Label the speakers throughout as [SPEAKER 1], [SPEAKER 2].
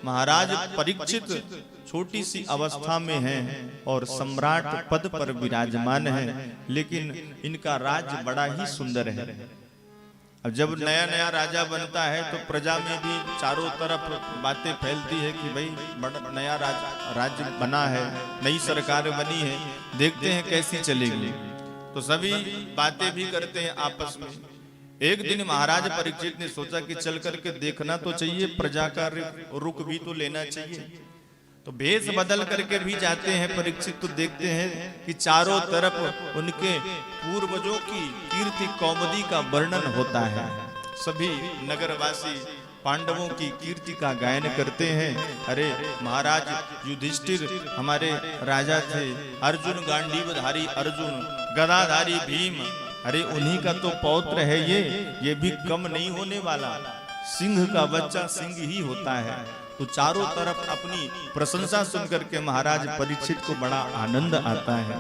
[SPEAKER 1] महाराज परीक्षित छोटी सी अवस्था में हैं और सम्राट पद पर विराजमान हैं, लेकिन इनका राज्य बड़ा ही सुंदर है। अब जब नया नया राजा बनता है तो प्रजा में भी चारों तरफ बातें फैलती है कि भाई बड़ा नया राज्य बना है, नई सरकार बनी है, देखते हैं कैसी चलेगी। तो सभी बातें भी करते हैं आपस में। एक दिन महाराज परीक्षित ने सोचा कि चल करके देखना तो चाहिए, प्रजा का रुख भी तो लेना चाहिए। तो भेष बदल करके भी जाते हैं परीक्षित, तो देखते हैं कि चारों तरफ उनके पूर्वजों की कीर्ति कौमुदी का वर्णन होता है। सभी नगरवासी पांडवों की कीर्ति का गायन करते हैं। अरे महाराज युधिष्ठिर हमारे राजा थे, अर्जुन गांडीवधारी अर्जुन, गदाधारी भीम, अरे उन्हीं का तो पौत्र है ये भी कम नहीं होने वाला। सिंह का बच्चा सिंह ही होता है। तो चारों तरफ अपनी प्रशंसा सुनकर के महाराज परीक्षित को बड़ा आनंद आता है।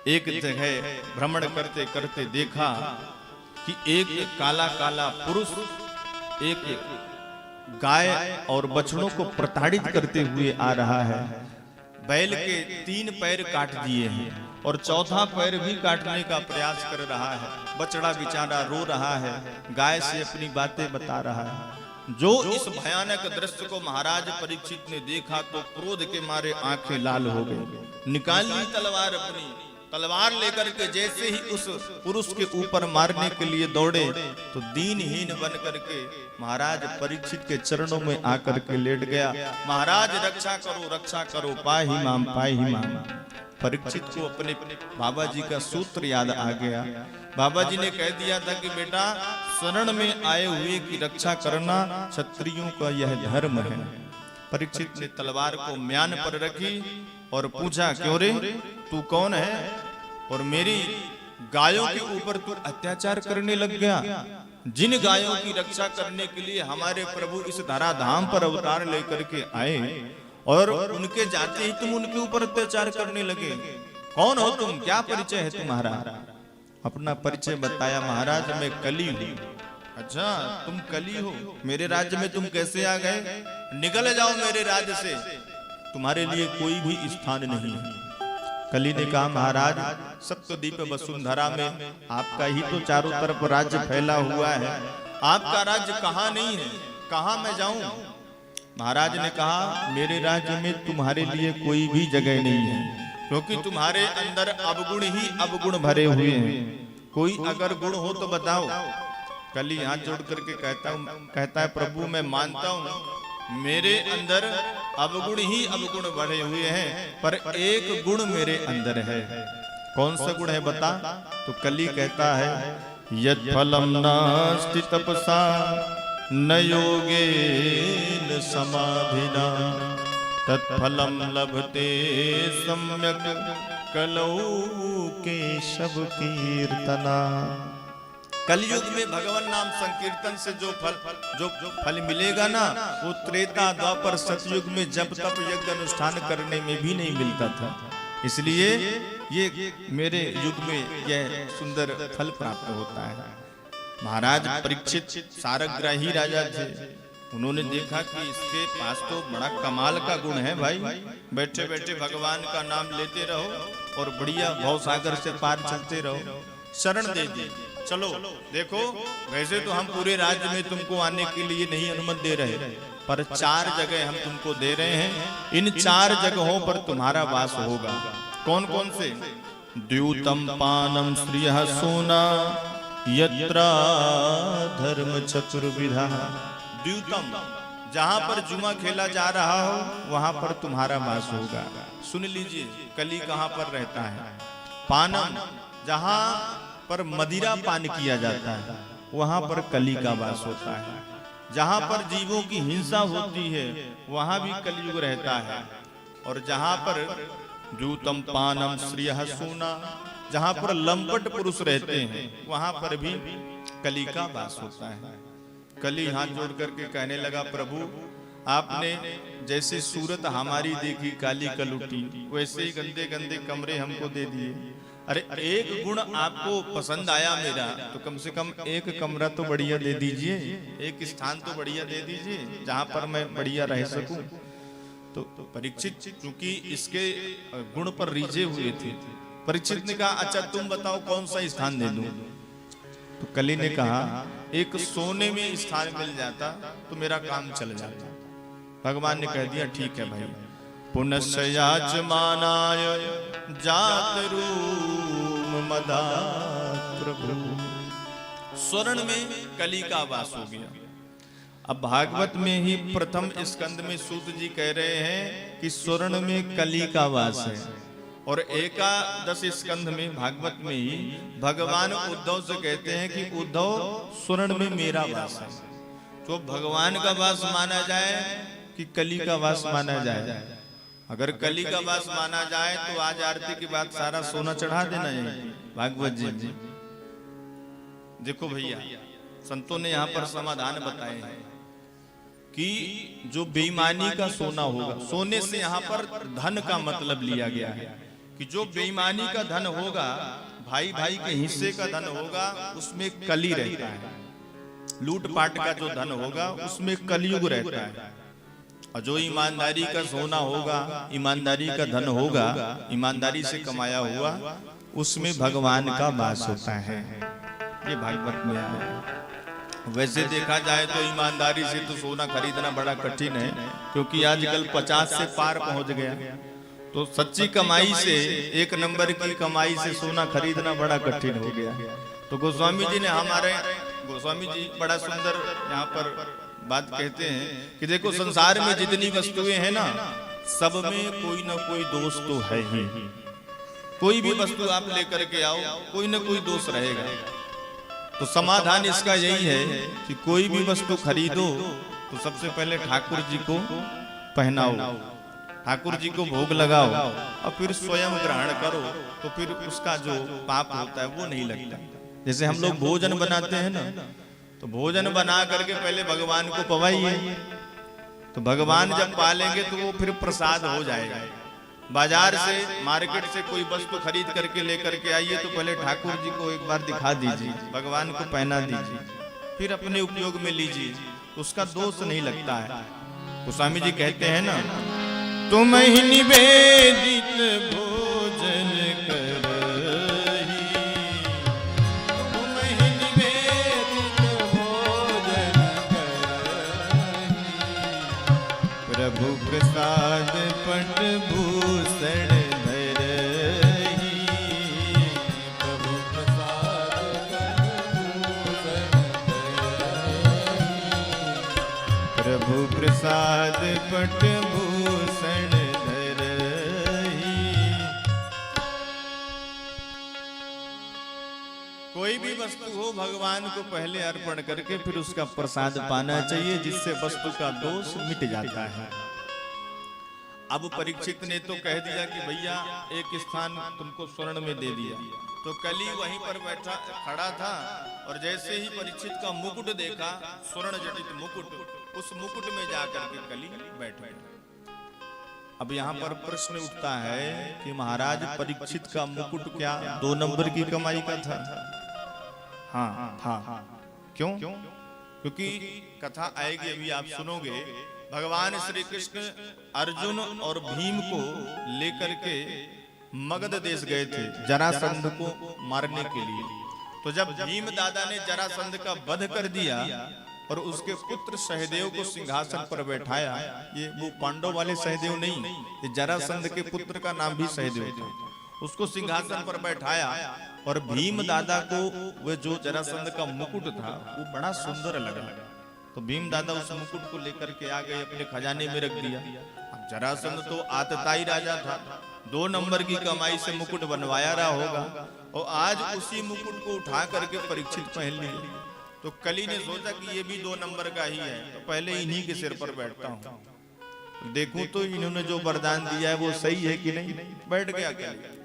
[SPEAKER 1] एक जगह भ्रमण करते करते देखा कि एक काला काला पुरुष एक गाय और बछड़ों को प्रताड़ित करते हुए आ रहा है। बैल के 3 पैर काट दिए हैं और चौथा पैर भी काटने का प्रयास कर रहा है। बछड़ा बेचारा रो रहा है, गाय से अपनी बातें बता रहा है। जो इस भयानक दृश्य को महाराज परीक्षित ने देखा तो क्रोध के मारे आंखें लाल हो गई। निकाल ली तलवार अपनी, तलवार लेकर के जैसे ही उस पुरुष के ऊपर मारने के लिए दौड़े तो दीनहीन बन करके महाराज परीक्षित के चरणों में आकर के लेट गया। महाराज रक्षा करो पाहि माम। परीक्षित को अपने बाबा जी का सूत्र याद आ गया। बाबा जी ने कह दिया था कि बेटा शरण में आए हुए की रक्षा करना क्षत्रियों का यह धर्म है। परीक्षित ने तलवार को म्यान पर रखी और पूछा, क्यों रे तू कौन है और मेरी गायों के ऊपर तू अत्याचार करने लग गया? जिन गायों की रक्षा करने के लिए हमारे प्रभु इस धराधाम पर अवतार लेकर के आए और उनके जाते ही तुम उनके ऊपर अत्याचार करने लगे। कौन हो तुम, क्या परिचय है तुम्हारा? अपना परिचय बताया, महाराज मैं कली हूँ। अच्छा तुम कली हो, मेरे राज्य में तुम कैसे आ गए? निकल जाओ मेरे राज्य से, तुम्हारे लिए कोई भी स्थान नहीं है। कली ने कहा, महाराज सप्तद्वीप वसुंधरा में आपका ही तो चारों तरफ राज्य फैला हुआ है, आपका राज्य कहाँ नहीं है, कहाँ मैं जाऊं? महाराज ने कहा, मेरे राज्य में तुम्हारे लिए कोई भी जगह नहीं है, क्योंकि तुम्हारे अंदर अवगुण ही अवगुण भरे हुए हैं। कोई अगर गुण हो तो बताओ। कली हाथ जोड़ करके कहता है, प्रभु मैं मानता हूँ मेरे अंदर अवगुण ही अवगुण भरे हुए हैं, पर एक गुण मेरे अंदर है। कौन सा गुण है बता? तो कली कहता है, यत् फलम नास्ति तपसा न योगेन समाधिना तत्फलम लभते सम्यक कलौ केशव कीर्तना। कलयुग में भगवान नाम संकीर्तन से जो फल मिलेगा ना, वो त्रेता द्वापर सतयुग में जब तप यज्ञ अनुष्ठान करने में भी नहीं मिलता था। इसलिए ये मेरे युग में यह सुंदर फल प्राप्त होता है। महाराज परीक्षित सारग्राही राजा थे। उन्होंने देखा कि इसके पास तो बड़ा कमाल का गुण है भाई, बैठे बैठे भगवान का नाम लेते रहो और बढ़िया भवसागर से पार चलते रहो। शरण दे दी, चलो देखो वैसे तो हम पूरे राज्य में तुमको आने के लिए नहीं अनुमति दे रहे, पर 4 जगह हम तुमको दे रहे हैं। इन 4 जगहों पर तुम्हारा वास होगा। कौन कौन से? द्यूतम पानम श्रियः सोना यत्रा धर्म चतुर्विधा। द्यूतम, जहां पर जुआ खेला जा रहा हो वहां पर तुम्हारा वास होगा। सुन लीजिए कली कहां पर रहता है। पानम, जहां पर मदिरा पान किया जाता है वहां पर कली का वास होता है। जहां पर जीवों की हिंसा होती है वहां भी कलयुग रहता है। और जहां पर द्यूतम पानम श्रियः सोना, जहां पर लंपट पुरुष रहते हैं वहां पर भी कली का वास होता है। कली हाथ जोड़ करके कहने लगा, प्रभु आपने जैसे सूरत हमारी देखी काली कलुटी, वैसे ही गंदे गंदे कमरे हमको दे दिए। अरे एक गुण आपको पसंद आया मेरा, तो कम से कम एक कमरा तो बढ़िया दे दीजिए, एक स्थान तो बढ़िया दे दीजिए जहां पर मैं बढ़िया रह सकूं। तो परीक्षित चूंकि इसके गुण पर रीझे हुए थे, परीक्षित ने कहा अच्छा तुम बताओ कौन सा स्थान दे दूं। तो कली ने कहा एक सोने में स्थान मिल जाता तो मेरा काम चल जाता। भगवान ने कह दिया ठीक है भाई। पुनश्चयाचमानाय जातरूम मदात्र प्रभु। स्वर्ण में कली का वास हो गया। अब भागवत में ही प्रथम स्कंद में सूत जी कह रहे हैं कि स्वर्ण में कली का वास है, और एकादश स्कंध में भागवत में ही भगवान उद्धव से कहते हैं कि उद्धव स्वर्ण में मेरा वास है। तो भगवान का वास माना जाए कि कली का वास माना जाए? अगर कली का वास माना जाए तो आज आरती के बाद सारा सोना चढ़ा देना है भागवत जी। देखो भैया, संतों ने यहाँ पर समाधान बताए हैं कि जो बेईमानी का सोना होगा, सोने से यहाँ पर धन का मतलब लिया गया है कि जो बेईमानी का धन होगा, भाई भाई के हिस्से का धन होगा, उसमें कली रहता है। लूटपाट का जो धन होगा उसमें कलयुग रहता है। और जो ईमानदारी का सोना होगा, ईमानदारी का धन होगा, ईमानदारी से कमाया हुआ, उसमें भगवान का वास होता है। ये भागवत में है। वैसे देखा जाए तो ईमानदारी से तो सोना खरीदना बड़ा कठिन है, क्योंकि आजकल 50 से पार पहुंच गया। तो सच्ची कमाई से, एक नंबर की कमाई से सोना खरीदना बड़ा कठिन हो गया। तो गोस्वामी जी ने, हमारे गोस्वामी जी बड़ा सुंदर यहाँ पर बात कहते हैं कि देखो संसार में जितनी वस्तुएं हैं ना, सब में कोई ना कोई दोष तो है ही। कोई भी वस्तु आप लेकर के आओ, कोई ना कोई दोष रहेगा। तो समाधान इसका यही है कि कोई भी वस्तु खरीदो तो सबसे पहले ठाकुर जी को पहनाओ, ठाकुर जी को भोग लगाओ, और फिर स्वयं ग्रहण करो, तो फिर उसका जो पाप होता है वो नहीं लगता। जैसे हम लोग भोजन बनाते हैं ना, तो भोजन बना करके पहले भगवान को पवाइए, तो भगवान जब पालेंगे तो वो फिर प्रसाद हो जाएगा। बाजार से, मार्केट से कोई वस्तु खरीद करके लेकर के आइए तो पहले ठाकुर जी को एक बार दिखा दीजिए, भगवान को पहना दीजिए, फिर अपने उपयोग में लीजिए, उसका दोष नहीं लगता है। गोस्वामी जी कहते हैं ना, तुम ही निवेदित भोजन करही, तुम ही निवेदित भोजन करही, प्रभु प्रसाद पट भूषण धरही, प्रभु प्रसाद पट भूषण धरही, प्रभु प्रसाद पट भूषण धरही। कोई भी वस्तु हो, भगवान को पहले अर्पण करके फिर उसका प्रसाद पाना चाहिए, जिससे वस्तु का दोष मिट जाता है। अब परीक्षित ने तो कह दिया कि भैया एक स्थान तुमको स्वर्ण में दे दिया। तो कली वहीं पर बैठा खड़ा था, और जैसे ही परीक्षित का मुकुट देखा, स्वर्ण जटित मुकुट, उस मुकुट में जाकर के कली बैठ गया। अब यहाँ पर प्रश्न उठता है कि महाराज परीक्षित का मुकुट क्या 2 नंबर की कमाई का था? हाँ था। क्यों? क्योंकि कथा आएगी, अभी आप सुनोगे। भगवान श्री कृष्ण अर्जुन और भीम को लेकर के मगध देश गए थे जरासंध को मारने के लिए। तो जब भीम दादा ने जरासंध का वध कर दिया और उसके पुत्र सहदेव को सिंहासन पर बैठाया, ये वो पांडव वाले सहदेव नहीं, ये जरासंध के पुत्र का नाम भी सहदेव था, उसको सिंहासन पर बैठाया। और भीम दादा को वो जो जरासंध का मुकुट था वो बड़ा सुंदर लगा, तो भीम दादा उस मुकुट को लेकर के आ गए, अपने खजाने में रख दिया। अब जरासंध तो आतताई राजा था, 2 नंबर की कमाई से मुकुट बनवाया रहा होगा, और आज उसी मुकुट को उठा करके परीक्षित पहन लिए। तो कली ने सोचा कि ये भी 2 नंबर का ही है, तो पहले इन्हीं के सिर पर बैठता हूँ, देखूं तो इन्होंने जो वरदान दिया है वो सही है कि नहीं। बैठ गया कली।